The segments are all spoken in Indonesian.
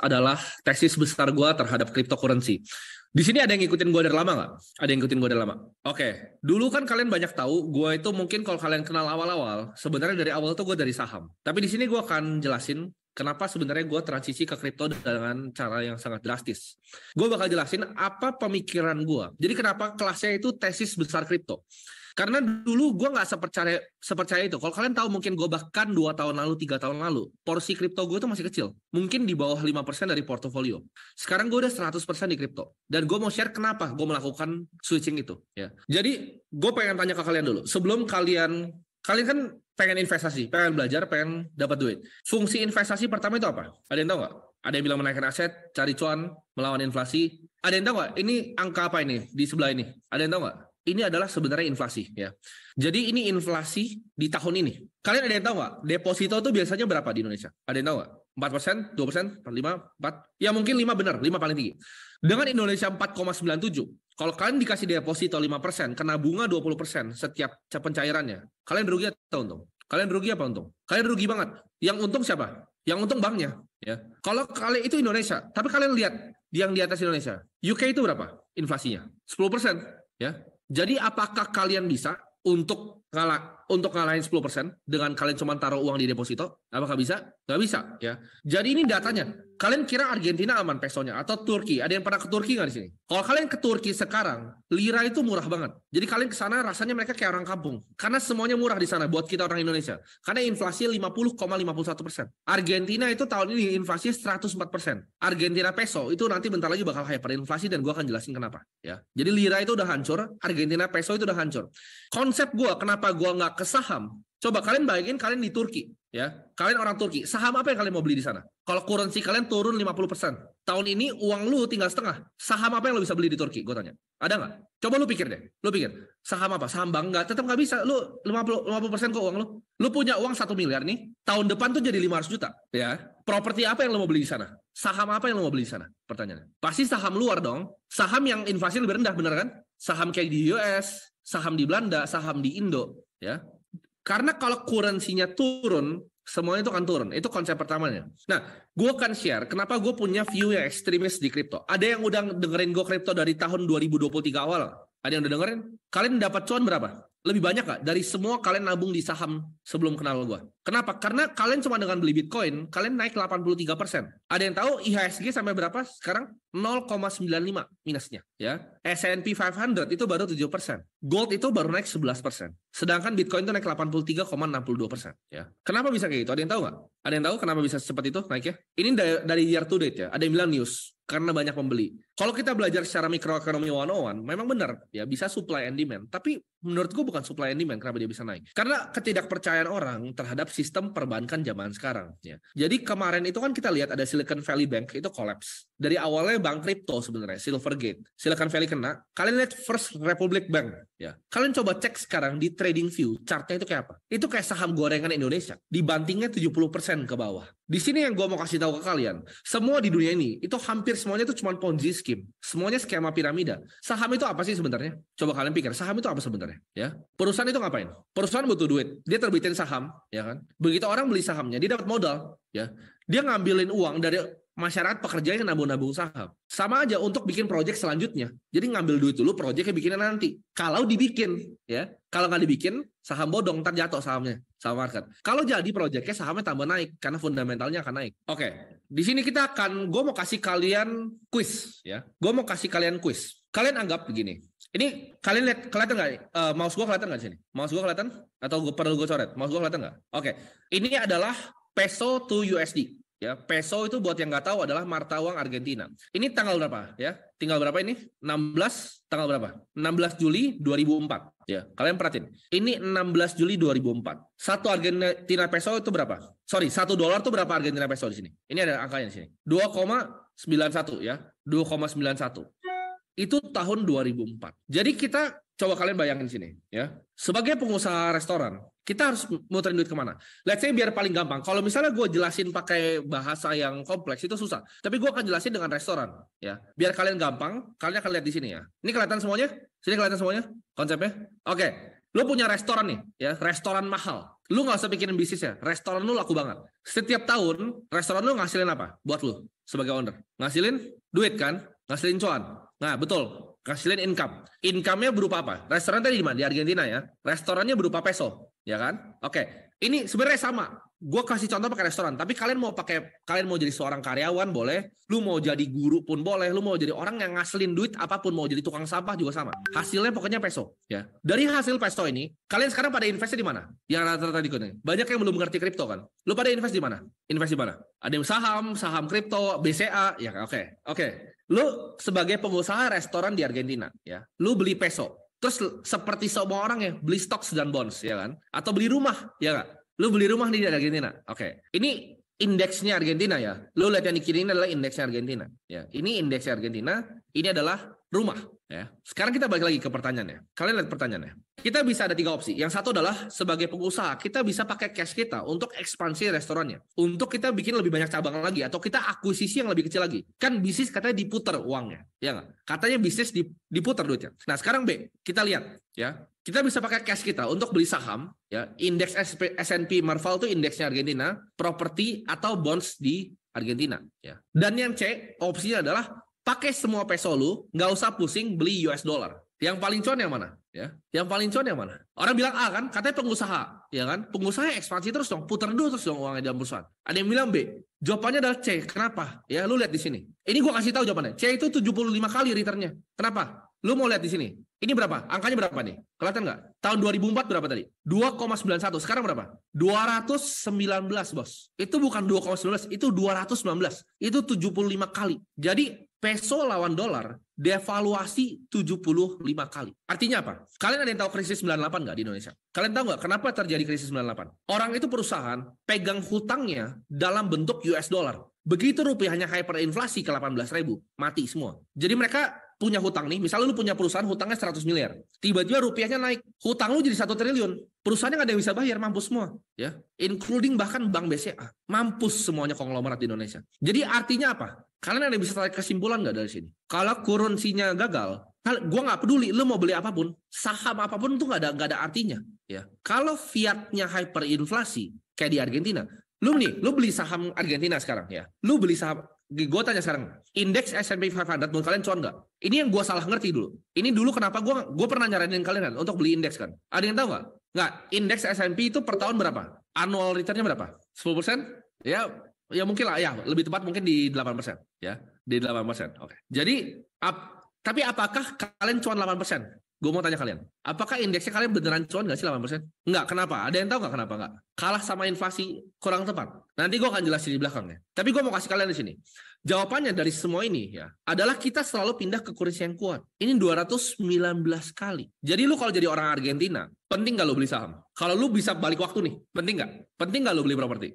adalah tesis besar gue terhadap cryptocurrency. Di sini ada yang ngikutin gue dari lama nggak? Ada yang ngikutin gue dari lama? Oke, dulu kan kalian banyak tahu, gue itu mungkin kalau kalian kenal awal-awal, sebenarnya dari awal tuh gue dari saham. Tapi di sini gue akan jelasin kenapa sebenarnya gue transisi ke kripto dengan cara yang sangat drastis. Gue bakal jelasin apa pemikiran gue. Jadi kenapa kelasnya itu tesis besar kripto. Karena dulu gue nggak sepercaya itu. Kalau kalian tahu mungkin gue bahkan 2 tahun lalu, 3 tahun lalu, porsi kripto gue tuh masih kecil. Mungkin di bawah 5% dari portofolio. Sekarang gue udah 100% di kripto. Dan gue mau share kenapa gue melakukan switching itu. Ya. Jadi gue pengen tanya ke kalian dulu. Sebelum kalian kan pengen investasi, pengen belajar, pengen dapat duit. Fungsi investasi pertama itu apa? Ada yang tahu nggak? Ada yang bilang menaikkan aset, cari cuan, melawan inflasi. Ada yang tahu nggak? Ini angka apa ini di sebelah ini? Ada yang tahu nggak? Ini adalah sebenarnya inflasi ya. Jadi ini inflasi di tahun ini. Kalian ada yang tahu nggak? Deposito itu biasanya berapa di Indonesia? Ada yang tahu nggak? 4%, 2%, 5, 4? Ya mungkin 5 benar, 5 paling tinggi. Dengan Indonesia 4,97, kalau kalian dikasih deposito 5%, kena bunga 20% setiap pencairannya, kalian rugi atau untung? Kalian rugi apa untung? Kalian rugi banget. Yang untung siapa? Yang untung banknya. Ya. Kalau kalian itu Indonesia, tapi kalian lihat yang di atas Indonesia, UK itu berapa inflasinya? 10%. Ya. Jadi apakah kalian bisa untuk ngalahin 10% dengan kalian cuma taruh uang di deposito? Apakah bisa? Nggak bisa ya. Jadi ini datanya. Kalian kira Argentina aman pesonya atau Turki? Ada yang pernah ke Turki nggak di sini? Kalau kalian ke Turki sekarang, lira itu murah banget. Jadi kalian ke sana rasanya mereka kayak orang kampung. Karena semuanya murah di sana buat kita orang Indonesia. Karena inflasi 50,51%. Argentina itu tahun ini inflasi 104%. Argentina peso itu nanti bentar lagi bakal hyperinflasi dan gue akan jelasin kenapa. Ya. Jadi lira itu udah hancur, Argentina peso itu udah hancur. Konsep gue kenapa gue nggak ke saham? Coba kalian bayangin kalian di Turki, ya. Kalian orang Turki, saham apa yang kalian mau beli di sana? Kalau currency kalian turun 50%. Tahun ini uang lu tinggal setengah. Saham apa yang lu bisa beli di Turki? Gue tanya. Ada nggak? Coba lu pikir deh. Lu pikir. Saham apa? Saham bank nggak? Tetap nggak bisa. Lu 50% kok uang lu. Lu punya uang 1 miliar nih. Tahun depan tuh jadi 500 juta. Ya. Properti apa yang lu mau beli di sana? Saham apa yang lu mau beli di sana? Pertanyaannya. Pasti saham luar dong. Saham yang inflasi lebih rendah, bener kan? Saham kayak di US, saham di Belanda, saham di Indo. Ya. Karena kalau currency-nya turun, semuanya itu akan turun. Itu konsep pertamanya. Nah, gue akan share kenapa gue punya view yang ekstremis di kripto. Ada yang udah dengerin gue kripto dari tahun 2023 awal? Ada yang udah dengerin? Kalian dapat cuan berapa? Lebih banyak gak? Dari semua kalian nabung di saham sebelum kenal gue. Kenapa? Karena kalian cuma dengan beli Bitcoin, kalian naik 83%. Ada yang tahu IHSG sampai berapa sekarang? 0,95 minusnya. Ya. S&P 500 itu baru 7%. Gold itu baru naik 11%. Sedangkan Bitcoin itu naik 83,62%. Ya. Kenapa bisa kayak gitu? Ada yang tahu nggak? Ada yang tahu kenapa bisa secepat itu naiknya? Ini dari year to date ya. Ada yang bilang news. Karena banyak pembeli. Kalau kita belajar secara mikroekonomi 101, memang benar ya bisa supply and demand. Tapi menurutku bukan supply and demand kenapa dia bisa naik. Karena ketidakpercayaan orang terhadap sistem perbankan zaman sekarang. Ya. Jadi kemarin itu kan kita lihat ada Silicon Valley Bank itu collapse. Dari awalnya bank kripto sebenarnya, Silvergate. Silicon Valley kena. Kalian lihat First Republic Bank. Ya. Kalian coba cek sekarang di TradingView, chartnya itu kayak apa? Itu kayak saham gorengan Indonesia. Dibantingnya 70% ke bawah. Di sini yang gue mau kasih tahu ke kalian, semua di dunia ini itu hampir semuanya itu cuma Ponzi scheme, semuanya skema piramida. Saham itu apa sih sebenarnya? Coba kalian pikir, saham itu apa sebenarnya? Ya, perusahaan itu ngapain? Perusahaan butuh duit, dia terbitin saham, ya kan? Begitu orang beli sahamnya, dia dapat modal, ya. Dia ngambilin uang dari masyarakat pekerja yang nabung-nabung saham. Sama aja untuk bikin proyek selanjutnya. Jadi ngambil duit dulu, proyeknya bikinnya nanti. Kalau dibikin, ya. Kalau nggak dibikin, saham bodong, ntar jatuh sahamnya, saham market. Kalau jadi proyeknya, sahamnya tambah naik, karena fundamentalnya akan naik. Oke, di sini gue mau kasih kalian quiz, ya. Gue mau kasih kalian quiz. Kalian anggap begini. Ini kalian lihat, kelihatan nggak? Mouse gue kelihatan nggak di sini? Mouse gue kelihatan? Atau perlu gue coret? Mouse gue kelihatan nggak? Oke, ini adalah peso to USD. Ya, peso itu buat yang nggak tahu adalah mata uang Argentina. Ini tanggal berapa? Ya, tinggal berapa ini? 16 tanggal berapa? 16 Juli 2004. Ya, kalian perhatiin. Ini 16 Juli 2004. Satu Argentina peso itu berapa? Sorry, $1 itu berapa Argentina peso di sini? Ini ada angkanya di sini. 2,91 ya. 2,91. Itu tahun 2004. Jadi kita coba kalian bayangin sini ya. Sebagai pengusaha restoran, kita harus muterin duit kemana? Let's say biar paling gampang. Kalau misalnya gue jelasin pakai bahasa yang kompleks itu susah. Tapi gue akan jelasin dengan restoran ya. Biar kalian gampang, kalian akan lihat di sini ya. Ini kelihatan semuanya? Sini kelihatan semuanya konsepnya? Oke. Lo punya restoran nih ya, restoran mahal. Lu nggak usah pikirin bisnisnya. Restoran lu laku banget. Setiap tahun, restoran lu ngasilin apa? Buat lu sebagai owner. Ngasilin duit kan? Ngasilin cuan. Nah, betul. Ngasilin income. Income-nya berupa apa? Restoran tadi di mana? Di Argentina ya. Restorannya berupa peso. Ya kan? Oke. Ini sebenarnya sama. Gue kasih contoh pakai restoran, tapi kalian mau jadi seorang karyawan boleh, lu mau jadi guru pun boleh, lu mau jadi orang yang ngasilin duit apapun, mau jadi tukang sampah juga sama. Hasilnya pokoknya peso, ya. Dari hasil peso ini, kalian sekarang pada investnya di mana? Yang rata-rata di kuning. Banyak yang belum mengerti kripto kan? Lu pada invest di mana? Invest di mana? Ada yang saham kripto, BCA, ya oke. Lu sebagai pengusaha restoran di Argentina, ya. Lu beli peso. Terus seperti semua orang ya, beli stocks dan bonds, ya kan? Atau beli rumah, ya nggak? Lu beli rumah di Argentina. Oke. Ini indeksnya Argentina ya. Lu lihat yang di kiri ini adalah indeksnya Argentina. Ya. Ini indeksnya Argentina. Ini adalah rumah. Ya. Sekarang kita balik lagi ke pertanyaannya. Kalian lihat pertanyaannya. Kita bisa ada 3 opsi. Yang satu adalah sebagai pengusaha, kita bisa pakai cash kita untuk ekspansi restorannya. Untuk kita bikin lebih banyak cabang lagi. Atau kita akuisisi yang lebih kecil lagi. Kan bisnis katanya diputer uangnya. Ya nggak? Katanya bisnis diputer duitnya. Nah sekarang B, kita lihat. Ya. Kita bisa pakai cash kita untuk beli saham, ya. Indeks S&P Marval itu indeksnya Argentina, properti atau bonds di Argentina, ya. Dan yang C, opsinya adalah pakai semua peso lu, nggak usah pusing beli US dollar. Yang paling cuan yang mana? Ya, yang paling cuan yang mana? Orang bilang A kan, katanya pengusaha, ya kan? Pengusaha ekspansi terus dong, putar dulu terus dong uangnya dalam perusahaan. Ada yang bilang B, jawabannya adalah C. Kenapa? Ya, lu lihat di sini. Ini gua kasih tahu jawabannya. C itu 75 kali returnnya. Kenapa? Lu mau lihat di sini. Ini berapa? Angkanya berapa nih? Kelihatan nggak? Tahun 2004 berapa tadi? 2,91. Sekarang berapa? 219, bos. Itu bukan 2,19, itu 219. Itu 75 kali. Jadi peso lawan dolar devaluasi 75 kali. Artinya apa? Kalian ada yang tahu krisis 98 nggak di Indonesia? Kalian tahu nggak kenapa terjadi krisis 98? Orang itu perusahaan pegang hutangnya dalam bentuk US dollar. Begitu rupiahnya hyperinflasi ke 18.000, mati semua. Jadi mereka punya hutang nih, misalnya lu punya perusahaan hutangnya 100 miliar, tiba-tiba rupiahnya naik, hutang lu jadi 1 triliun, perusahaannya nggak ada yang bisa bayar, mampus semua, ya, including bahkan bank BCA, mampus semuanya konglomerat di Indonesia. Jadi artinya apa? Kalian ada yang bisa tarik kesimpulan nggak dari sini? Kalau currency-nya gagal, gue nggak peduli, lu mau beli apapun, saham apapun itu nggak ada artinya, ya. Kalau fiatnya hyperinflasi kayak di Argentina, lu beli saham Argentina sekarang, ya, lu beli saham. Gue tanya sekarang, indeks S&P 500 menurut kalian cuan nggak? Ini yang gue salah ngerti dulu. Ini dulu kenapa gue pernah nyaranin kalian kan untuk beli indeks kan? Ada yang tahu nggak? Nggak. Indeks S&P itu per tahun berapa? Annual return-nya berapa? 10%? Ya mungkin lah. Ya lebih tepat mungkin di 8%. Ya di 8%. Oke. Jadi tapi apakah kalian cuan 8%? Gue mau tanya kalian, apakah indeksnya kalian beneran cuan nggak sih 8%? Nggak. Kenapa? Ada yang tahu nggak kenapa nggak? Kalah sama inflasi kurang tepat. Nanti gue akan jelasin di belakangnya. Tapi gue mau kasih kalian di sini. Jawabannya dari semua ini ya adalah kita selalu pindah ke currency yang kuat. Ini 219 kali. Jadi lu kalau jadi orang Argentina, penting nggak lu beli saham? Kalau lu bisa balik waktu nih, penting nggak? Penting nggak lu beli properti?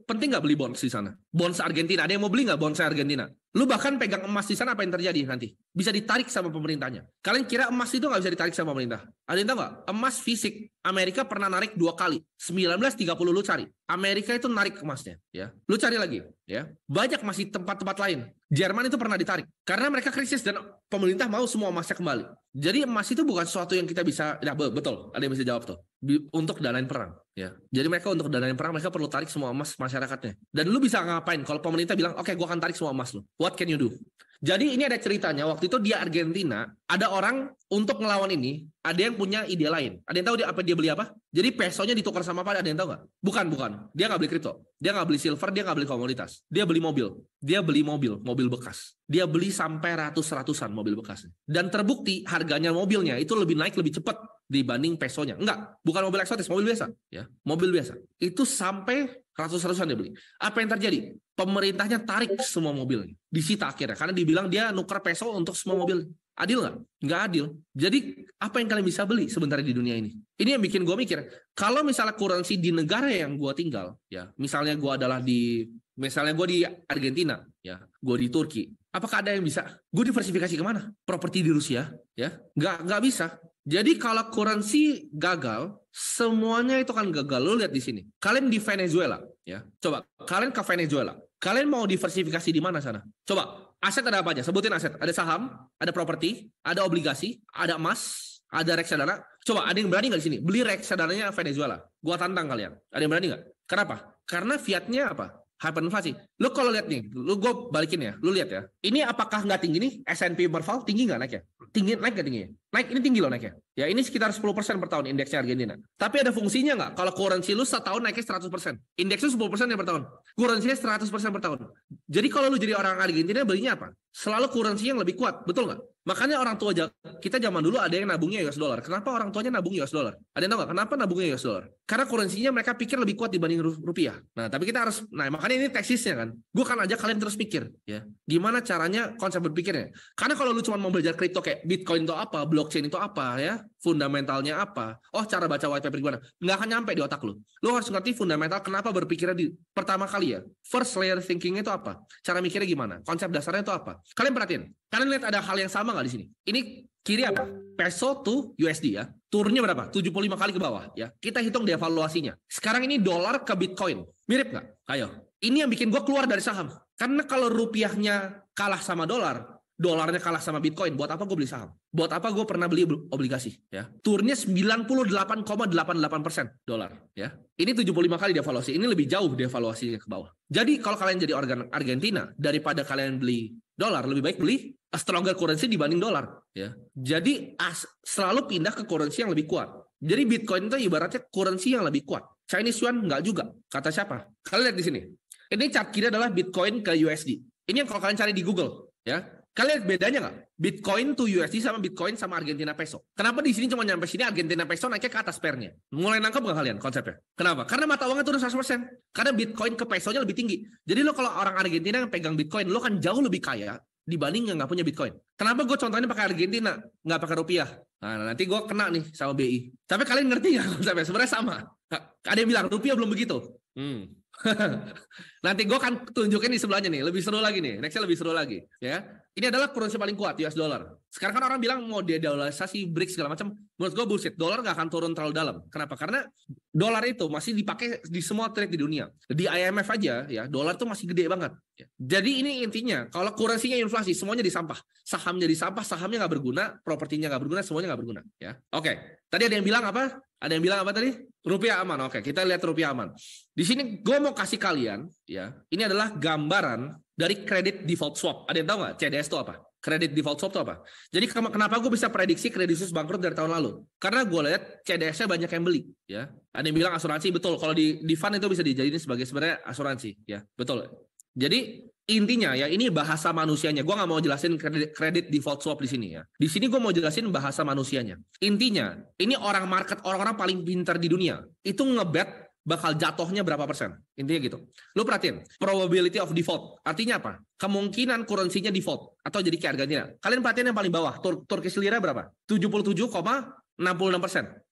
Penting nggak beli bonds di sana? Bonds Argentina, ada yang mau beli nggak bonds Argentina? Lu bahkan pegang emas di sana, apa yang terjadi nanti? Bisa ditarik sama pemerintahnya. Kalian kira emas itu nggak bisa ditarik sama pemerintah? Ada yang tahu nggak? Emas fisik, Amerika pernah narik 2 kali. 1930 lu cari. Amerika itu narik emasnya, ya. Lu cari lagi, ya. Banyak masih tempat-tempat lain. Jerman itu pernah ditarik karena mereka krisis dan pemerintah mau semua emasnya kembali. Jadi emas itu bukan sesuatu yang kita bisa, ya betul, ada yang bisa jawab tuh. Untuk danain perang, ya. Jadi mereka untuk danain perang mereka perlu tarik semua emas masyarakatnya. Dan lu bisa ngapain kalau pemerintah bilang, "Oke, gua akan tarik semua emas lu." What can you do? Jadi ini ada ceritanya, waktu itu di Argentina, ada orang untuk ngelawan ini, ada yang punya ide lain. Ada yang tahu dia beli apa? Jadi pesonya ditukar sama apa? Ada yang tahu nggak? Bukan. Dia nggak beli kripto. Dia nggak beli silver, dia nggak beli komoditas. Dia beli mobil bekas. Dia beli sampai ratusan mobil bekas. Dan terbukti harganya mobilnya itu lebih naik, lebih cepat dibanding pesonya. Enggak, bukan mobil eksotis, mobil biasa. Ya, mobil biasa. Itu sampai ratusan dia beli. Apa yang terjadi? Pemerintahnya tarik semua mobilnya. Disita akhirnya. Karena dibilang dia nuker peso untuk semua mobil. Adil nggak? Nggak adil. Jadi apa yang kalian bisa beli sebenarnya di dunia ini? Ini yang bikin gue mikir. Kalau misalnya currency di negara yang gue tinggal, ya, misalnya gue di Argentina, ya, gue di Turki. Apakah ada yang bisa? Gue diversifikasi kemana? Properti di Rusia, ya? Nggak bisa. Jadi kalau currency gagal, semuanya itu kan gagal. Lo lihat di sini. Kalian di Venezuela, ya. Coba kalian ke Venezuela. Kalian mau diversifikasi di mana sana? Coba, aset ada apa aja? Sebutin aset. Ada saham, ada properti, ada obligasi, ada emas, Ada reksadana. Coba ada yang berani nggak di sini beli reksadananya Venezuela? Gua tantang kalian. Ada yang berani nggak? Kenapa? Karena fiatnya apa? Hyperinflasi. Lu kalau lihat nih, gue balikin ya. Lu lihat ya. Ini apakah nggak tinggi nih? S&P Merval tinggi nggak naik ya? Tinggi, naik nggak tingginya? Naik, ini tinggi loh naiknya. Ya ini sekitar 10% per tahun indeksnya Argentina. Tapi ada fungsinya nggak? Kalau currency lu setahun naiknya 100%. Indeksnya 10% ya per tahun. Currency-nya 100% per tahun. Jadi kalau lu jadi orang Argentina belinya apa? Selalu currency yang lebih kuat. Betul nggak? Makanya orang tua kita zaman dulu ada yang nabungnya US dollar. Kenapa orang tuanya nabung US dollar? Ada yang tahu nggak kenapa nabungnya US dollar? Karena currency-nya mereka pikir lebih kuat dibanding rupiah. Nah, tapi kita harus, nah makanya ini teksisnya kan. Gue kan ajak kalian terus pikir, ya. Gimana caranya konsep berpikirnya? Karena kalau lu cuma mau belajar kripto kayak Bitcoin itu apa, blockchain itu apa, ya, fundamentalnya apa, oh cara baca white paper gimana, nggak akan nyampe di otak lu. Lu harus ngerti fundamental kenapa berpikirnya di pertama kali ya. First layer thinking-nya itu apa? Cara mikirnya gimana? Konsep dasarnya itu apa? Kalian perhatiin. Kalian lihat ada hal yang sama nggak di sini? Ini kiri apa? Peso to USD ya. Turunnya berapa? 75 kali ke bawah ya. Kita hitung devaluasinya. Sekarang ini dolar ke Bitcoin. Mirip nggak? Ayo. Ini yang bikin gue keluar dari saham. Karena kalau rupiahnya kalah sama dolar, dolarnya kalah sama Bitcoin, buat apa gue beli saham? Buat apa gue pernah beli obligasi? Ya, turunnya 98,88% dolar. Ya, ini 75 kali devaluasi. Ini lebih jauh devaluasinya ke bawah. Jadi kalau kalian jadi orang Argentina, daripada kalian beli dolar, lebih baik beli a stronger currency dibanding dolar. Ya, jadi selalu pindah ke currency yang lebih kuat. Jadi Bitcoin itu ibaratnya currency yang lebih kuat. Chinese yuan nggak juga. Kata siapa? Kalian lihat di sini. Ini chart kiri adalah Bitcoin ke USD. Ini yang kalau kalian cari di Google, ya. Kalian lihat bedanya nggak? Bitcoin to USD sama Bitcoin sama Argentina peso. Kenapa di sini cuma nyampe sini Argentina peso naiknya ke atas pairnya? Mulai nangkep nggak kalian konsepnya? Kenapa? Karena mata uangnya turun 100%. Karena Bitcoin ke pesonya lebih tinggi. Jadi lo kalau orang Argentina yang pegang Bitcoin, lo kan jauh lebih kaya dibanding yang nggak punya Bitcoin. Kenapa gue contohnya pakai Argentina, nggak pakai rupiah? Nah, nanti gue kena nih sama BI. Tapi kalian ngerti nggak konsepnya? Sebenarnya sama. Ada yang bilang rupiah belum begitu. Nanti gue akan tunjukin di sebelahnya nih, lebih seru lagi nih, nextnya lebih seru lagi, ya. Ini adalah currency paling kuat, US dollar. Sekarang kan orang bilang mau dedolarisasi, BRICS segala macam. Menurut gue bullshit. Dolar nggak akan turun terlalu dalam. Kenapa? Karena dolar itu masih dipakai di semua trade di dunia. Di IMF aja, ya, dolar tuh masih gede banget. Ya. Jadi ini intinya, kalau currency-nya inflasi, semuanya disampah. Sahamnya disampah, sahamnya nggak berguna, propertinya nggak berguna, semuanya nggak berguna. Ya, oke. Tadi ada yang bilang apa? Ada yang bilang apa tadi? Rupiah aman. Oke, kita lihat rupiah aman. Di sini gue mau kasih kalian, ya, ini adalah gambaran dari credit default swap. Ada yang tahu nggak CDS itu apa? Credit default swap itu apa? Jadi kenapa gue bisa prediksi Credit Suisse bangkrut dari tahun lalu? Karena gue lihat CDS-nya banyak yang beli. Ya, ada yang bilang asuransi, betul. Kalau di fund itu bisa dijadiin sebagai sebenarnya asuransi. Ya, betul. Jadi intinya ya ini bahasa manusianya. Gue nggak mau jelasin credit default swap di sini ya. Di sini gue mau jelasin bahasa manusianya. Intinya ini orang market, orang-orang paling pintar di dunia itu ngebet bakal jatuhnya berapa persen. Intinya gitu. Lu perhatiin, probability of default. Artinya apa? Kemungkinan currency-nya default. Atau jadi kayak Argentina. Kalian perhatiin yang paling bawah. Turkish lira berapa? 77,66%.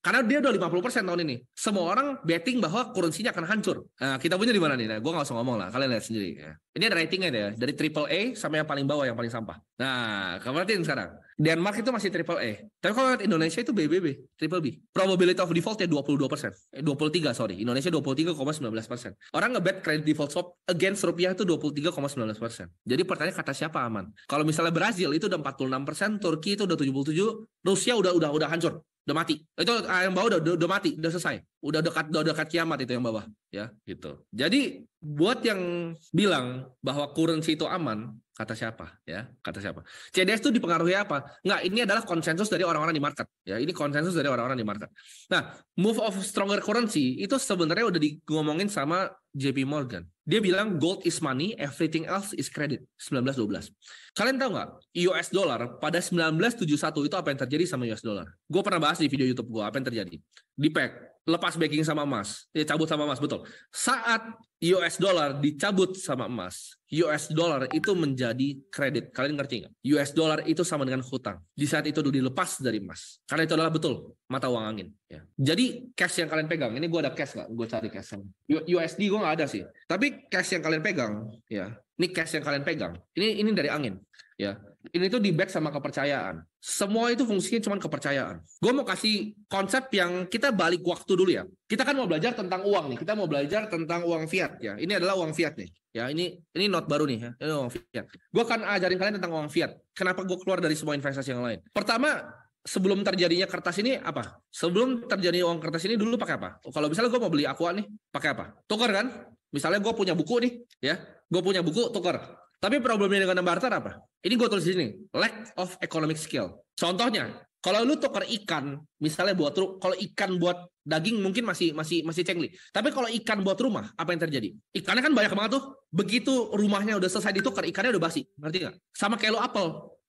Karena dia udah 50% tahun ini. Semua orang betting bahwa currency-nya akan hancur. Nah, kita punya di mana nih? Nah, gue nggak usah ngomong lah. Kalian lihat sendiri. Ya. Ini ada ratingnya ya. Dari AAA sampai yang paling bawah, yang paling sampah. Nah, kamu perhatiin sekarang. Denmark itu masih AAA. Tapi kalau lihat Indonesia itu BBB, triple B. Probability of default-nya 22%. 23, sorry. Indonesia 23,19%. Orang ngebet credit default swap against rupiah itu 23,19%. Jadi pertanyaan kata siapa aman? Kalau misalnya Brazil itu udah 46%, Turki itu udah 77%, Rusia udah hancur. Udah mati. Itu yang bawah udah mati, udah selesai. Udah dekat kiamat itu yang bawah, ya, gitu. Jadi buat yang bilang bahwa currency itu aman, kata siapa, ya? Kata siapa? CDS itu dipengaruhi apa? Nggak, ini adalah konsensus dari orang-orang di market, ya. Ini konsensus dari orang-orang di market. Nah, move of stronger currency itu sebenarnya udah ngomongin sama JP Morgan. Dia bilang gold is money, everything else is credit. 1912. Kalian tahu nggak? US dollar pada 1971 itu apa yang terjadi sama US dollar? Gue pernah bahas di video YouTube gue apa yang terjadi. Di peg, lepas backing sama emas, cabut sama emas, betul. Saat US dollar dicabut sama emas, US dollar itu menjadi kredit. Kalian ngerti nggak? US dollar itu sama dengan hutang. Di saat itu dilepas dari emas. Karena itu adalah betul mata uang angin. Ya. Jadi cash yang kalian pegang, ini gue ada cash nggak? Gue cari cash. USD gue nggak ada sih. Tapi cash yang kalian pegang, ya, ini cash yang kalian pegang. Ini dari angin. Ya, ini tuh di back sama kepercayaan. Semua itu fungsinya cuma kepercayaan. Gue mau kasih konsep yang kita balik waktu dulu ya. Kita kan mau belajar tentang uang nih. Kita mau belajar tentang uang fiat ya. Ini adalah uang fiat nih. Ya, ini note baru nih ya. Ini uang fiat. Gue akan ajarin kalian tentang uang fiat. Kenapa gue keluar dari semua investasi yang lain. Pertama, sebelum terjadinya kertas ini apa? Sebelum terjadi uang kertas ini dulu pakai apa? Kalau misalnya gue mau beli Aqua nih, pakai apa? Tukar kan? Misalnya gue punya buku nih, ya, gue punya buku tukar. Tapi problemnya dengan barter apa? Ini gue tulis di sini, lack of economic skill. Contohnya, kalau lu tukar ikan, misalnya kalau ikan buat daging mungkin masih cengli. Tapi kalau ikan buat rumah, apa yang terjadi? Ikannya kan banyak banget tuh. Begitu rumahnya udah selesai ditukar, ikannya udah basi. Ngerti nggak? Sama kayak lu apel.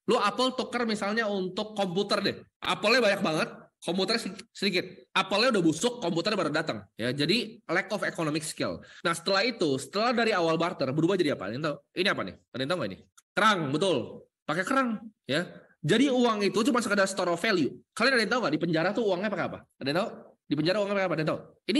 Lu apel tukar misalnya untuk komputer deh. Apelnya banyak banget, komputernya sedikit. Apelnya udah busuk, komputernya baru datang. Ya, jadi lack of economic skill. Nah, setelah dari awal barter berubah jadi apa? Tahu? Ini apa nih? Kalian tahu nggak ini? Kerang, betul. Pakai kerang, ya. Jadi uang itu cuma sekedar store of value. Kalian ada yang tahu nggak di penjara tuh uangnya pakai apa? Ada yang tahu? Di penjara uangnya pakai apa? Ada yang tahu? Ini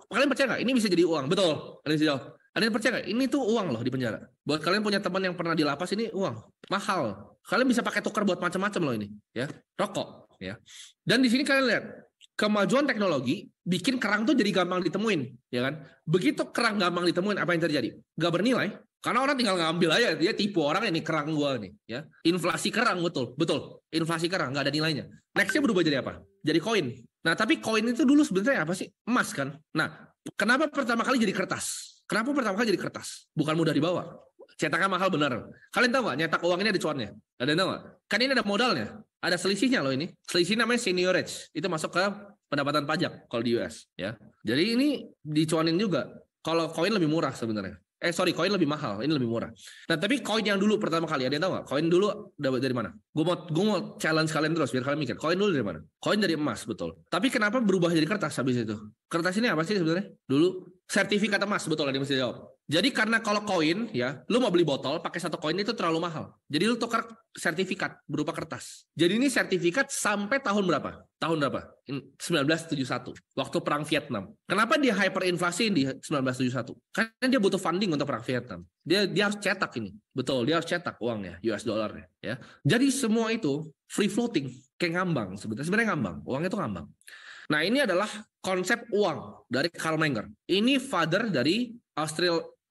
kalian percaya nggak? Ini bisa jadi uang, betul. Kalian bisa jawab. Ada yang percaya nggak? Ini tuh uang loh di penjara. Buat kalian punya teman yang pernah di lapas, ini uang mahal. Kalian bisa pakai tukar buat macam-macam loh ini, ya. Rokok, ya. Dan di sini kalian lihat kemajuan teknologi bikin kerang tuh jadi gampang ditemuin, ya kan? Begitu kerang gampang ditemuin, apa yang terjadi? Gak bernilai. Karena orang tinggal ngambil aja, dia tipu orang ini kerang gua nih, ya. Inflasi kerang, betul. Inflasi kerang nggak ada nilainya. Nextnya berubah jadi apa? Jadi koin. Nah, tapi koin itu dulu sebenarnya apa sih? Emas kan? Nah, kenapa pertama kali jadi kertas? Kenapa pertama kali jadi kertas? Bukan mudah dibawa. Cetakan mahal benar. Kalian tahu nggak? Nyetak uang ini ada cuannya. Ada yang tahu nggak? Kan ini ada modalnya. Ada selisihnya loh ini. Selisih namanya seigniorage. Itu masuk ke pendapatan pajak kalau di US. Ya. Jadi ini dicuanin juga. Kalau koin lebih murah sebenarnya. Koin lebih mahal. Ini lebih murah. Nah, tapi koin yang dulu pertama kali, ada yang tahu nggak? Koin dulu dari mana? Gue mau challenge kalian terus biar kalian mikir. Koin dulu dari mana? Koin dari emas, betul. Tapi kenapa berubah jadi kertas habis itu? Kertas ini apa sih sebenarnya? Dulu sertifikat emas, betul, ada yang mesti jawab. Jadi karena kalau koin, ya, lu mau beli botol pakai satu koin itu terlalu mahal. Jadi lu tukar sertifikat berupa kertas. Jadi ini sertifikat sampai tahun berapa? Tahun berapa? 1971, waktu perang Vietnam. Kenapa dia hyperinflasi di 1971? Karena dia butuh funding untuk perang Vietnam. Dia harus cetak ini. Betul, dia harus cetak uangnya, US dollarnya, ya. Jadi semua itu free floating, kayak ngambang sebenarnya ngambang. Uangnya itu ngambang. Nah, ini adalah konsep uang dari Karl Menger. Ini father dari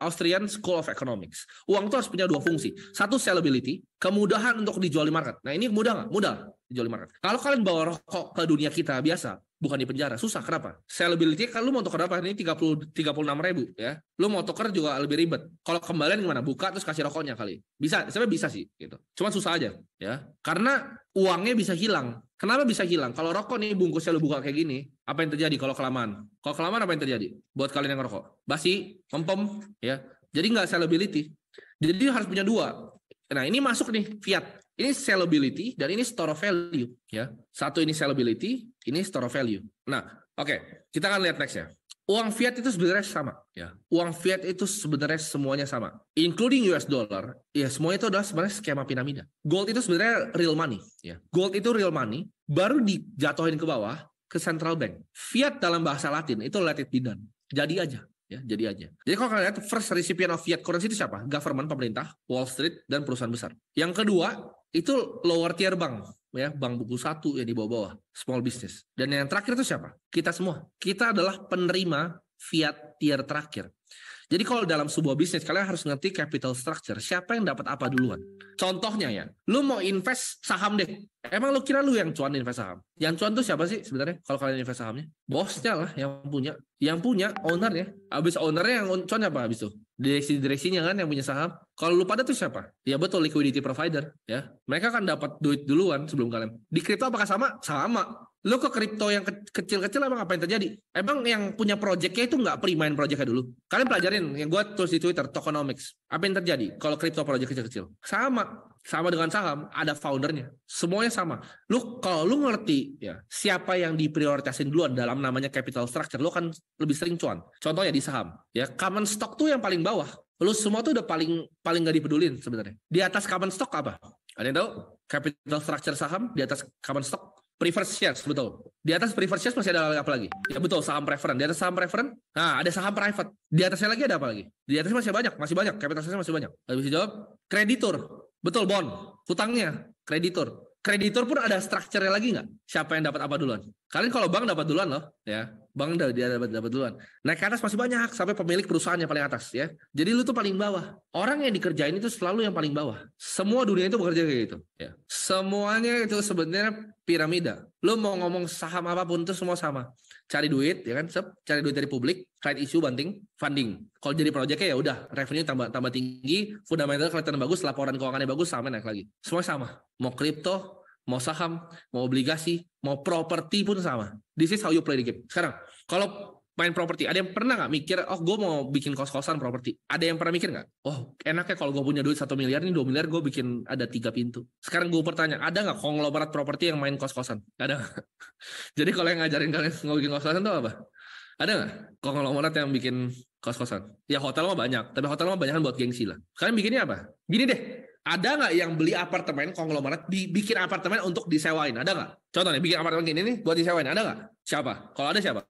Austrian School of Economics. Uang itu harus punya dua fungsi. Satu, sellability, kemudahan untuk dijual di market. Nah, ini mudah nggak? Mudah dijual di market. Kalau kalian bawa rokok ke dunia kita biasa, bukan di penjara, susah. Kenapa? Sellability, kalau lu mau tukar apa? Ini 36.000, ya. Lu mau tukar juga lebih ribet. Kalau kembalian gimana? Buka terus kasih rokoknya kali. Bisa, sebenarnya bisa sih, gitu. Cuma susah aja, ya. Karena uangnya bisa hilang. Kenapa bisa hilang? Kalau rokok nih bungkusnya lu buka kayak gini, apa yang terjadi kalau kelamaan? Kalau kelamaan apa yang terjadi? Buat kalian yang ngerokok, basi, mempem, ya. Jadi nggak sellability. Jadi harus punya dua. Nah, ini masuk nih fiat. Ini sellability dan ini store of value, ya. Satu ini sellability, ini store of value. Nah, oke, kita akan lihat next ya. Uang fiat itu sebenarnya sama, ya. Uang fiat itu sebenarnya semuanya sama, including US dollar. Ya, semuanya itu adalah sebenarnya skema piramida. Gold itu sebenarnya real money, ya. Gold itu real money, baru dijatuhin ke bawah ke central bank. Fiat dalam bahasa Latin itu let it be done. Jadi aja. Ya, jadi aja. Jadi kalau kalian lihat first recipient of fiat currency itu siapa? Government, pemerintah, Wall Street, dan perusahaan besar. Yang kedua itu lower tier bank, ya, bank buku satu yang di bawah-bawah, small business. Dan yang terakhir itu siapa? Kita semua. Kita adalah penerima fiat tier terakhir. Jadi kalau dalam sebuah bisnis kalian harus ngerti capital structure. Siapa yang dapat apa duluan? Contohnya ya, lu mau invest saham deh. Emang lu kira lu yang cuan invest saham? Yang cuan tuh siapa sih sebenarnya kalau kalian invest sahamnya? Bosnya lah yang punya. Yang punya ownernya. Abis ownernya yang cuan apa abis itu? Direksinya kan yang punya saham. Kalau lu pada tuh siapa? Ya betul, liquidity provider, ya. Mereka kan dapat duit duluan sebelum kalian. Di kripto apakah sama? Sama. Lu ke kripto yang kecil-kecil emang apa yang terjadi? Emang yang punya projectnya itu nggak pre-mine projectnya dulu? Kalian pelajarin yang gue tulis di Twitter, tokenomics. Apa yang terjadi kalau kripto project kecil-kecil? Sama dengan saham, ada foundernya. Semuanya sama. Kalau lu ngerti ya siapa yang diprioritasin duluan dalam namanya capital structure, lu kan lebih sering cuan. Contohnya di saham, ya common stock tuh yang paling bawah. Lu semua tuh udah paling nggak dipedulin sebenarnya. Di atas common stock apa? Ada yang tahu? Capital structure saham di atas common stock. Preferred shares, betul. Di atas preferred shares masih ada apa lagi? Ya betul, saham preference. Di atas saham preference, nah ada saham private. Di atasnya lagi ada apa lagi? Di atasnya masih banyak. Capital shares masih banyak. Lalu bisa jawab, kreditur. Betul, bond. Hutangnya, kreditur. Kreditur pun ada strukturnya lagi nggak? Siapa yang dapat apa duluan? Kalian kalau bank dapat duluan loh, ya. Bank dia dapat duluan. Naik ke atas masih banyak sampai pemilik perusahaannya paling atas, ya. Jadi lu tuh paling bawah. Orang yang dikerjain itu selalu yang paling bawah. Semua dunia itu bekerja kayak gitu, ya. Semuanya itu sebenarnya piramida. Lu mau ngomong saham apapun itu semua sama. Cari duit, ya kan? Cari duit dari publik, client issue, banting, funding. Kalau jadi proyeknya ya udah, revenue tambah tinggi, fundamental kelihatan bagus, laporan keuangannya bagus, sama naik lagi. Semua sama. Mau kripto, mau saham, mau obligasi, mau properti pun sama. This is how you play the game. Sekarang, kalau main properti, ada yang pernah nggak mikir, oh gue mau bikin kos-kosan properti? Ada yang pernah mikir nggak? Oh enaknya kalau gue punya duit 1 miliar, nih 2 miliar gue bikin ada 3 pintu. Sekarang gue bertanya, ada nggak konglomerat properti yang main kos-kosan? Ada nggak? Jadi kalau yang ngajarin kalian mau bikin kos-kosan itu apa? Ada nggak konglomerat yang bikin kos-kosan? Ya hotel mah banyak, tapi hotel mah banyak kan buat gengsi lah. Kalian bikinnya apa? Gini deh, ada nggak yang beli apartemen konglomerat, bikin apartemen untuk disewain? Ada nggak? Contoh nih, bikin apartemen gini nih buat disewain, ada nggak? Siapa? Kalau ada siapa?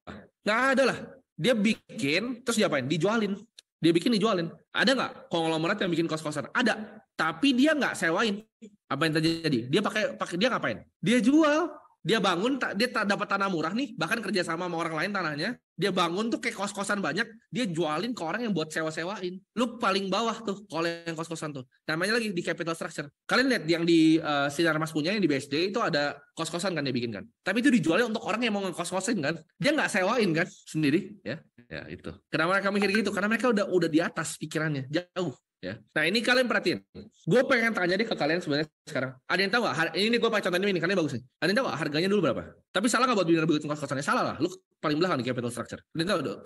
Nggak ada lah. Dia bikin, terus diapain? Dijualin. Dia bikin, dijualin. Ada nggak konglomerat yang bikin kos-kosan? Ada. Tapi dia nggak sewain. Apa yang terjadi? Dia pakai dia ngapain? Dia jual. Dia bangun, dia dapat tanah murah nih, bahkan kerja sama orang lain tanahnya. Dia bangun tuh kayak kos-kosan banyak, dia jualin ke orang yang buat sewa-sewain. Lu paling bawah tuh kalau yang kos-kosan tuh. Namanya lagi di capital structure. Kalian lihat yang di Sinar Mas punya yang di BSD itu ada kos-kosan kan dia bikin kan. Tapi itu dijualnya untuk orang yang mau ngekos-kosin kan. Dia nggak sewain kan sendiri ya. Ya itu. Kenapa mereka mikir gitu? Karena mereka udah di atas pikirannya, jauh. Ya. Nah ini kalian perhatiin. Gue pengen tanya deh ke kalian sebenarnya sekarang. Ada yang tahu nggak? Ini gue pakai contohnya ini karena bagus nih. Ada yang tahu nggak harganya dulu berapa? Tapi salah nggak buat bikin kos-kosannya? Salah lah. Lu paling belakang di capital structure. Ada yang tahu dong?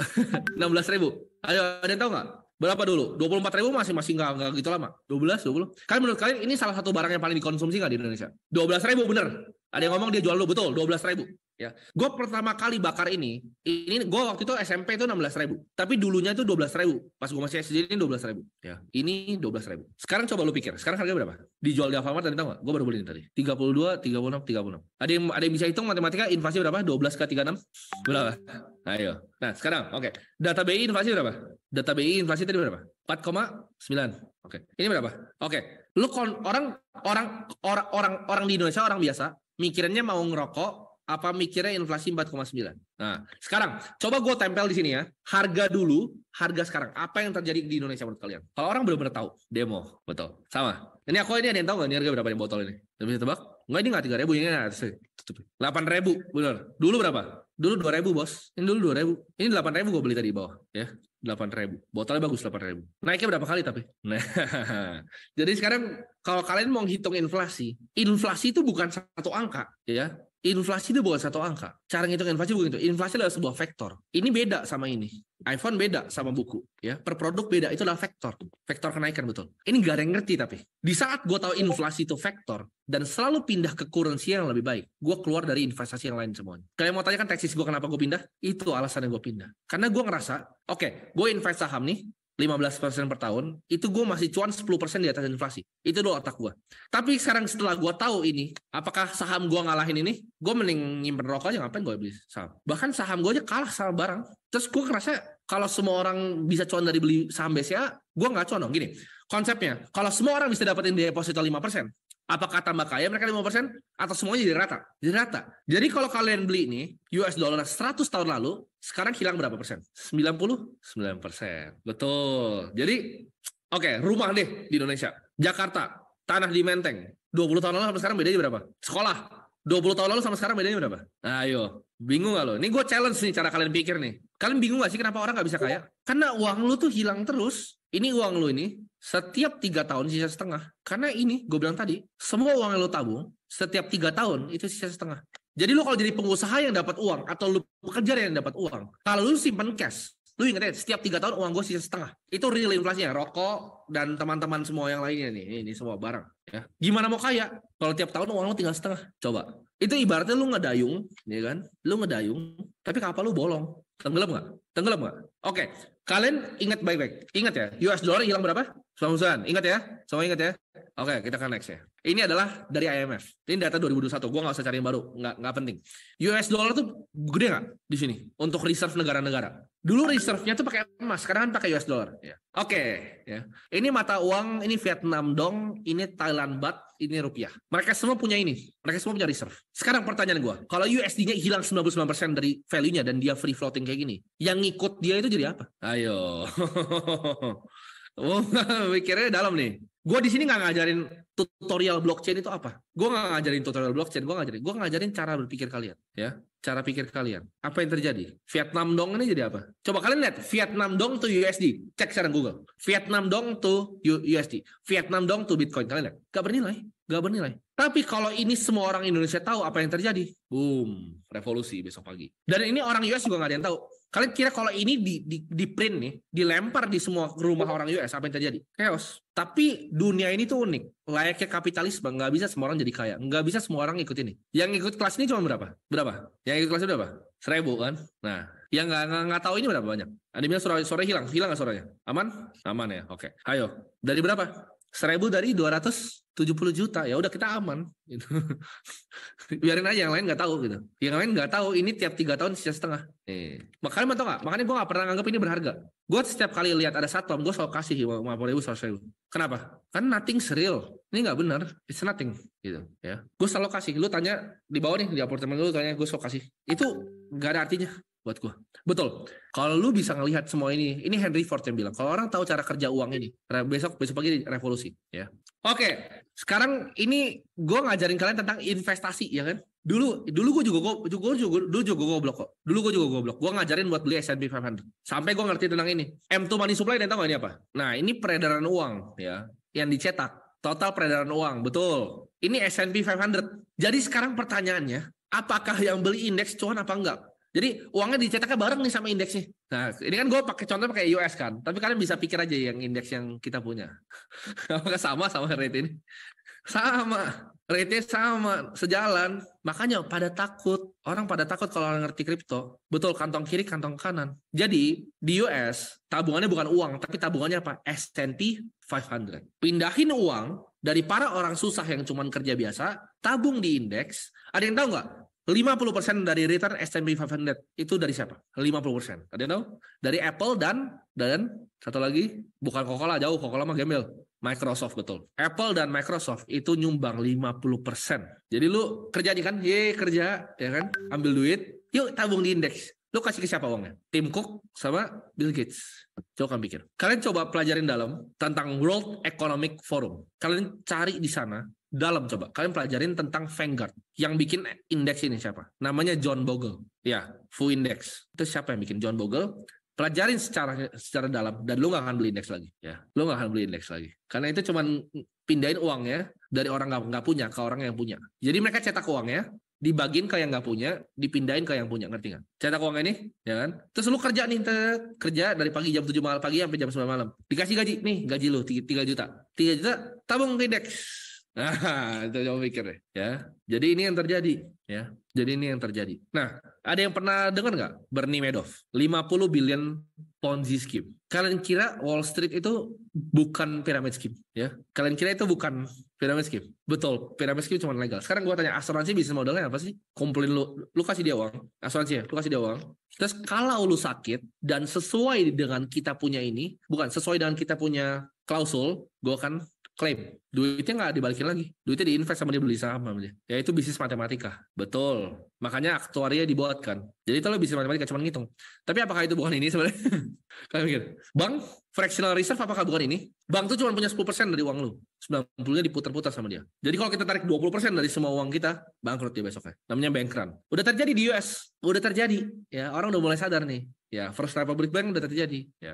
16.000. Ayo, ada yang tahu nggak? Berapa dulu? 24.000 masih nggak gitu lama. 12, 20. Kalian menurut kalian ini salah satu barang yang paling dikonsumsi nggak di Indonesia? 12.000 bener. Ada yang ngomong dia jual lu betul 12.000. Ya, gue pertama kali bakar ini gue waktu itu SMP itu 16.000, tapi dulunya itu 12.000. Pas gue masih SD ini 12.000. Ya, ini 12.000. Sekarang coba lu pikir, sekarang harganya berapa? Dijual di Alfamart tadi tahu nggak? Gue baru beli ini tadi. 32, 36, 36. Ada yang bisa hitung matematika inflasi berapa? 12 ke 36 berapa? Ayo. Nah sekarang, oke. Data BI inflasi berapa? Data BI inflasi tadi berapa? 4,9. Oke. Ini berapa? Oke. Lu orang di Indonesia orang biasa mikirnya mau ngerokok apa mikirnya inflasi 4,9. Nah, sekarang coba gue tempel di sini ya. Harga dulu, harga sekarang. Apa yang terjadi di Indonesia menurut kalian? Kalau orang benar-benar tahu, demo, betul. Sama. Ini ada yang tahu nggak ini harga berapa nih botol ini? Bisa tebak? Enggak, ini nggak 3.000, ini nggak 8.000, benar. Dulu berapa? Dulu 2.000 bos. Ini dulu 2.000. Ini 8.000 gue beli tadi di bawah, ya. 8.000. Botolnya bagus 8.000. Naiknya berapa kali tapi? Nah, jadi sekarang kalau kalian mau hitung inflasi itu bukan satu angka, ya. Inflasi itu bukan satu angka. Cara ngitung inflasi bukan itu. Inflasi adalah sebuah vektor. Ini beda sama ini. iPhone beda sama buku. Ya, per produk beda. Itu adalah vektor. Vektor kenaikan betul. Ini gak ada yang ngerti tapi. Di saat gue tahu inflasi itu vektor dan selalu pindah ke currency yang lebih baik, gue keluar dari investasi yang lain semuanya. Kalian mau tanya kan tesis gue kenapa gue pindah? Itu alasannya gue pindah. Karena gue ngerasa, oke, gue invest saham nih 15% per tahun, itu gue masih cuan 10% di atas inflasi. Itu doang otak gue. Tapi sekarang setelah gue tahu ini, apakah saham gue ngalahin ini? Gue mending nyimpen rokok aja, ngapain gue beli saham? Bahkan saham gue aja kalah sama barang. Terus gue ngerasa kalau semua orang bisa cuan dari beli saham BCA, gue nggak cuan dong. Gini, konsepnya, kalau semua orang bisa dapetin deposito 5%, apakah tambah kaya mereka 5% atau semuanya jadi rata? Jadi rata. Jadi kalau kalian beli ini US dollar 100 tahun lalu, sekarang hilang berapa persen? 99%. Betul. Jadi oke, rumah deh di Indonesia. Jakarta, tanah di Menteng. 20 tahun lalu sama sekarang bedanya berapa? Sekolah. 20 tahun lalu sama sekarang bedanya berapa? Ayo, bingung gak lo? Ini gue challenge nih cara kalian pikir nih. Kalian bingung gak sih kenapa orang gak bisa kaya? Karena uang lu tuh hilang terus. Ini uang lu ini setiap 3 tahun sisa setengah. Karena ini, gue bilang tadi, semua uang yang lu tabung, setiap 3 tahun itu sisa setengah. Jadi lu kalau jadi pengusaha yang dapat uang, atau lu pekerja yang dapat uang, kalau lu simpan cash, lu ingat ya, setiap 3 tahun uang gue sisa setengah. Itu real inflasinya, rokok dan teman-teman semua yang lainnya nih. Ini semua barang. Ya. Gimana mau kaya? Kalau tiap tahun uang lu tinggal setengah. Coba. Itu ibaratnya lu ngedayung, ya kan? Lu ngedayung, tapi kapal lu bolong. Tenggelam nggak? Tenggelam nggak? Oke. Kalian ingat baik-baik. Ingat ya, US dollar hilang berapa? 90%. Ingat ya? Semua ingat ya? Oke, kita ke next ya. Ini adalah dari IMF. Ini data 2021. Gue nggak usah cari yang baru. Nggak penting. US dollar tuh gede nggak di sini? Untuk reserve negara-negara. Dulu reserve-nya tuh pakai emas. Sekarang kan pakai US dollar. Ya. Oke. Ya. Ini mata uang. Ini Vietnam dong. Ini Thailand baht. Ini rupiah. Mereka semua punya ini. Mereka semua punya reserve. Sekarang pertanyaan gue. Kalau USD-nya hilang 99% dari value-nya dan dia free floating kayak gini. Yang ngikut dia itu jadi apa? Ayo. Oh, mikirnya dalam nih. Gue di sini nggak ngajarin tutorial blockchain itu apa. Gue nggak ngajarin tutorial blockchain. Gue ngajarin cara berpikir kalian, ya. Cara pikir kalian. Apa yang terjadi? Vietnam dong ini jadi apa? Coba kalian lihat. Vietnam dong to USD. Cek sekarang Google. Vietnam dong to USD. Vietnam dong to Bitcoin. Kalian lihat. Gak bernilai. Tapi kalau ini semua orang Indonesia tahu apa yang terjadi, boom, revolusi besok pagi. Dan ini orang US juga nggak ada yang tahu. Kalian kira kalau ini di print nih, dilempar di semua rumah orang US, apa yang terjadi? Chaos. Tapi dunia ini tuh unik. Layaknya kapitalisme, nggak bisa semua orang jadi kaya. Nggak bisa semua orang ikut ini. Yang ikut kelas ini cuma berapa? Yang ikut kelas ini berapa? 1.000 kan? Nah, yang nggak tahu ini berapa banyak? Ada bilang sore hilang nggak suaranya? Aman? Aman ya. Oke. Ayo. Dari berapa? 1.000 dari 270 juta. Ya udah kita aman. Gitu. Biarin aja yang lain nggak tahu gitu. Yang lain nggak tahu ini tiap 3 tahun sisa setengah. Makanya tahu nggak? Makanya gue nggak pernah nganggap ini berharga. Gue setiap kali lihat ada satu, gue selalu kasih 50.000, 100.000. Kenapa? Karena nothing real. Ini nggak benar. It's nothing. Gitu. Ya. Gue selalu kasih. Lu tanya di bawah nih di apartemen lu tanya, gue selalu kasih. Itu nggak ada artinya buat gue. Betul. Kalau lu bisa ngelihat semua ini Henry Ford yang bilang, kalau orang tahu cara kerja uang ini, besok pagi revolusi, ya. Oke, sekarang ini gue ngajarin kalian tentang investasi, ya kan? Dulu gue juga goblok kok. Gue ngajarin buat beli S&P 500. Sampai gue ngerti tentang ini. M2 money supply, dan tahu nggak ini apa? Nah, ini peredaran uang, ya, yang dicetak. Total peredaran uang, betul. Ini S&P 500. Jadi sekarang pertanyaannya, apakah yang beli indeks cuan apa enggak? Jadi uangnya dicetaknya bareng nih sama indeksnya. Nah, ini kan gue pakai US kan. Tapi kalian bisa pikir aja yang indeks yang kita punya. Apakah sama rate ini? Sama. Rate-nya sama, sejalan. Makanya orang pada takut kalau orang ngerti kripto. Betul, kantong kiri, kantong kanan. Jadi di US tabungannya bukan uang, tapi tabungannya apa? S&P 500. Pindahin uang dari para orang susah yang cuma kerja biasa, tabung di indeks. Ada yang tahu nggak? 50% dari return S&P 500 itu dari siapa? 50%. Ada yang tahu? Dari Apple dan satu lagi, bukan Coca-Cola, jauh. Coca-Cola mah gembel. Microsoft, betul. Apple dan Microsoft itu nyumbang 50%. Jadi lu kerja nih kan? Kerja, ya kan? Ambil duit, yuk tabung di indeks. Lu kasih ke siapa uangnya? Tim Cook sama Bill Gates. Coba kalian pikir. Kalian coba pelajarin dalam tentang World Economic Forum. Kalian cari di sana. Dalam coba kalian pelajarin tentang Vanguard. Yang bikin indeks ini siapa? Namanya John Bogle. Ya, Fu Index. Itu siapa yang bikin? John Bogle. Pelajarin secara dalam dan lu nggak akan beli indeks lagi. Ya, lu nggak akan beli indeks lagi. Karena itu cuman pindahin uangnya dari orang nggak punya ke orang yang punya. Jadi mereka cetak uangnya, dibagiin ke yang nggak punya, dipindahin ke yang punya, ngerti nggak? Cetak uang ini, ya kan? Terus lu kerja nih, kerja dari pagi jam 7 malam pagi sampai jam 9 malam. Dikasih gaji, nih gaji lu 3 juta. 3 juta tabung ke indeks. Nah, itu coba pikir deh, ya. Jadi ini yang terjadi, ya. Jadi ini yang terjadi. Nah, ada yang pernah dengar nggak Bernie Madoff? 50 billion Ponzi scheme. Kalian kira Wall Street itu bukan pyramid scheme, ya? Kalian kira itu bukan pyramid scheme? Betul, pyramid scheme cuma legal. Sekarang gua tanya, asuransi bisnis modelnya apa sih? Kumpulin lu kasih dia uang, asuransi ya, lu kasih dia uang. Terus kalau lu sakit dan sesuai dengan kita punya ini, bukan sesuai dengan kita punya klausul, gua akan klaim, duitnya nggak dibalikin lagi, duitnya diinvest sama dia, beli saham sama dia. Ya itu bisnis matematika, betul. Makanya aktuaria dibuatkan. Jadi itu lo bisnis matematika cuma ngitung. Tapi apakah itu bukan ini sebenarnya? Kalian mikir, bank fractional reserve apakah bukan ini? Bank tuh cuma punya 10% dari uang lu, 90-nya diputar-putar sama dia. Jadi kalau kita tarik 20% dari semua uang kita, bangkrut dia besoknya. Namanya bank run. Udah terjadi di US, udah terjadi. Ya orang udah mulai sadar nih. Ya First Republic Bank udah terjadi. Ya